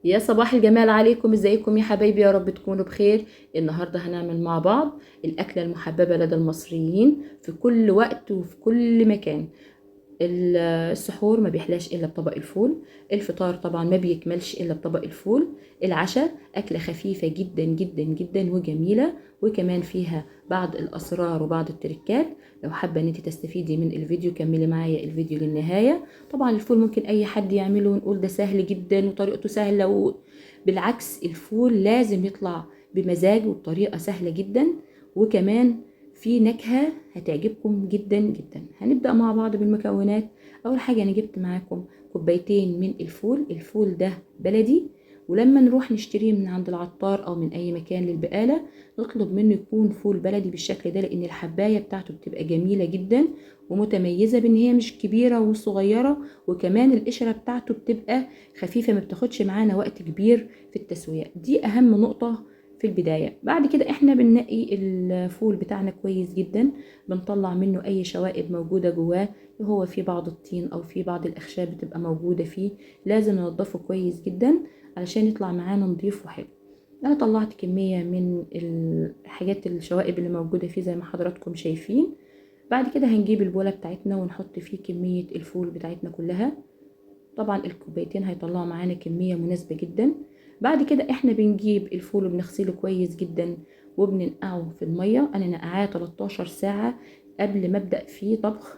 يا صباح الجمال عليكم، ازيكم يا حبايبي؟ يا رب تكونوا بخير. النهارده هنعمل مع بعض الأكلة المحببة لدى المصريين في كل وقت وفي كل مكان. السحور ما بيحلاش الا بطبق الفول، الفطار طبعا ما بيكملش الا بطبق الفول، العشاء اكله خفيفه جدا جدا جدا وجميله، وكمان فيها بعض الاسرار وبعض التركات. لو حابه ان انت تستفيدي من الفيديو كملي معايا الفيديو للنهايه. طبعا الفول ممكن اي حد يعمله ونقول ده سهل جدا وطريقته سهله، بالعكس الفول لازم يطلع بمزاج وبطريقه سهله جدا، وكمان في نكهة هتعجبكم جدا جدا. هنبدأ مع بعض بالمكونات. أول حاجة أنا جبت معاكم كوبايتين من الفول. الفول ده بلدي، ولما نروح نشتريه من عند العطار أو من أي مكان للبقالة نطلب منه يكون فول بلدي بالشكل ده، لأن الحباية بتاعته بتبقى جميلة جدا ومتميزة بأن هي مش كبيرة ومش صغيرة، وكمان القشرة بتاعته بتبقى خفيفة ما بتاخدش معانا وقت كبير في التسوية. دي أهم نقطة في البداية. بعد كده احنا بننقي الفول بتاعنا كويس جدا، بنطلع منه اي شوائب موجودة جواه، هو في بعض الطين او في بعض الاخشاب بتبقى موجودة فيه، لازم ننضفه كويس جدا علشان يطلع معانا نضيف وحلو. انا طلعت كمية من الحاجات الشوائب اللي موجودة فيه زي ما حضراتكم شايفين. بعد كده هنجيب البولة بتاعتنا ونحط فيه كمية الفول بتاعتنا كلها. طبعا الكوبايتين هيطلعوا معانا كمية مناسبة جدا. بعد كده احنا بنجيب الفول وبنغسله كويس جدا وبننقعه في المية. انا نقعاه 13 ساعة قبل ما ابدأ فيه طبخ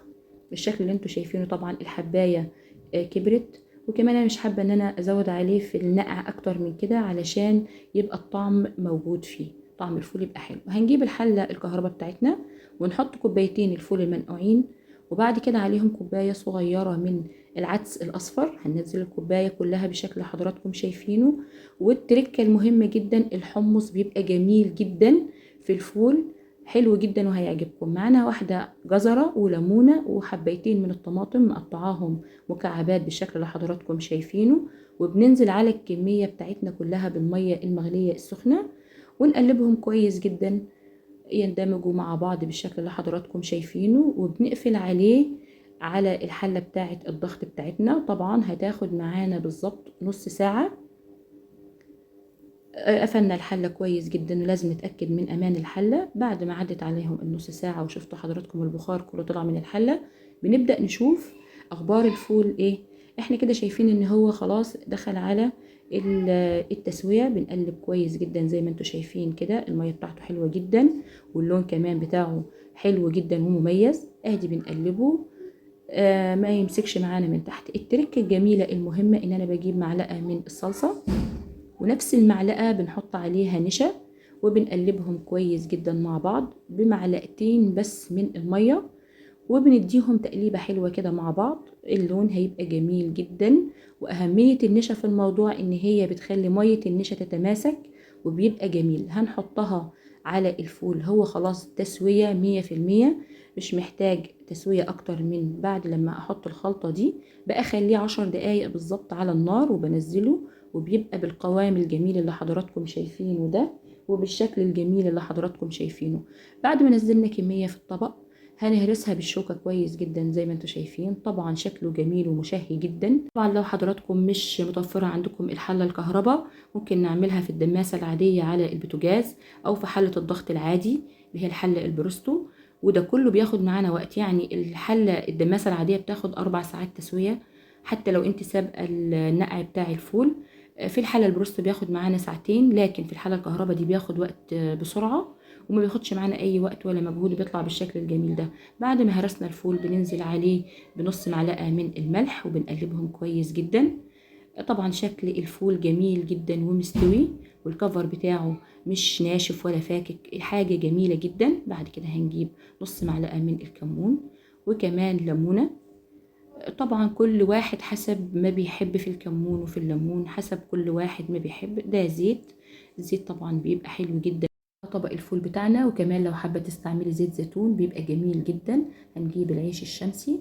بالشكل اللي انتوا شايفينه. طبعا الحباية كبرت، وكمان انا مش حابة ان انا ازود عليه في النقع اكتر من كده علشان يبقى الطعم موجود فيه، طعم الفول يبقى حلو. هنجيب الحلة الكهرباء بتاعتنا ونحط كوبايتين الفول المنقوعين، وبعد كده عليهم كوباية صغيرة من العدس الأصفر. هننزل الكوباية كلها بالشكل اللي حضراتكم شايفينه. والتركة المهمة جدا الحمص بيبقى جميل جدا في الفول، حلو جدا وهيعجبكم. معانا واحدة جزرة وليمونة وحبيتين من الطماطم مقطعاهم مكعبات بالشكل اللي حضراتكم شايفينه، وبننزل على الكمية بتاعتنا كلها بالمية المغلية السخنة ونقلبهم كويس جدا يندمجوا مع بعض بالشكل اللي حضراتكم شايفينه، وبنقفل عليه على الحلة بتاعة الضغط بتاعتنا. طبعا هتاخد معانا بالظبط نص ساعة. قفلنا الحلة كويس جدا ولازم نتأكد من أمان الحلة. بعد ما عدت عليهم النص ساعة وشفتوا حضراتكم البخار كله طلع من الحلة، بنبدأ نشوف أخبار الفول إيه. إحنا كده شايفين إن هو خلاص دخل على التسوية. بنقلب كويس جدا زي ما انتوا شايفين كده، المية بتاعته حلوة جدا واللون كمان بتاعه حلو جدا ومميز. ادي بنقلبه ما يمسكش معانا من تحت. التركة الجميلة المهمة ان انا بجيب معلقة من الصلصة، ونفس المعلقة بنحط عليها نشا، وبنقلبهم كويس جدا مع بعض بمعلقتين بس من المية، وبنديهم تقليبة حلوة كده مع بعض. اللون هيبقى جميل جدا. وأهمية النشا في الموضوع إن هي بتخلي مية النشا تتماسك وبيبقى جميل. هنحطها على الفول، هو خلاص تسوية 100%، مش محتاج تسوية أكتر. من بعد لما أحط الخلطة دي بقى خليه 10 دقايق بالظبط على النار وبنزله، وبيبقى بالقوام الجميل اللي حضراتكم شايفينه ده وبالشكل الجميل اللي حضراتكم شايفينه. بعد ما نزلنا كمية في الطبق هنهرسها بالشوكة كويس جدا زي ما انتوا شايفين. طبعا شكله جميل ومشهي جدا. طبعا لو حضراتكم مش متوفرة عندكم الحلة الكهرباء ممكن نعملها في الدماسة العادية على البوتاجاز او في حلة الضغط العادي اللي هي الحلة البروستو، وده كله بياخد معانا وقت. يعني الحلة الدماسة العادية بتاخد 4 ساعات تسوية حتى لو انت سابقة النقع بتاع الفول. في الحلة البروستو بياخد معانا ساعتين، لكن في الحلة الكهرباء دي بياخد وقت بسرعة وما بياخدش معانا اي وقت ولا مجهود، بيطلع بالشكل الجميل ده. بعد ما هرسنا الفول بننزل عليه بنص معلقة من الملح وبنقلبهم كويس جدا. طبعا شكل الفول جميل جدا ومستوي، والكفر بتاعه مش ناشف ولا فاكك، حاجة جميلة جدا. بعد كده هنجيب نص معلقة من الكمون وكمان ليمونة. طبعا كل واحد حسب ما بيحب في الكمون وفي الليمون، حسب كل واحد ما بيحب. ده زيت، الزيت طبعا بيبقى حلو جدا طبق الفول بتاعنا. وكمان لو حابة تستعملي زيت زيتون بيبقى جميل جدا. هنجيب العيش الشمسي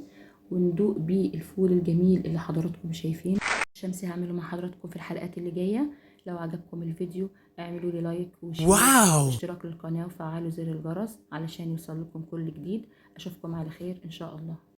وندوق بيه الفول الجميل اللي حضراتكم شايفين. الشمسي هعمله مع حضراتكم في الحلقات اللي جاية. لو عجبكم الفيديو اعملوا لي لايك وشير واشتراك للقناة وفعلوا زر الجرس علشان يوصل لكم كل جديد. اشوفكم على خير ان شاء الله.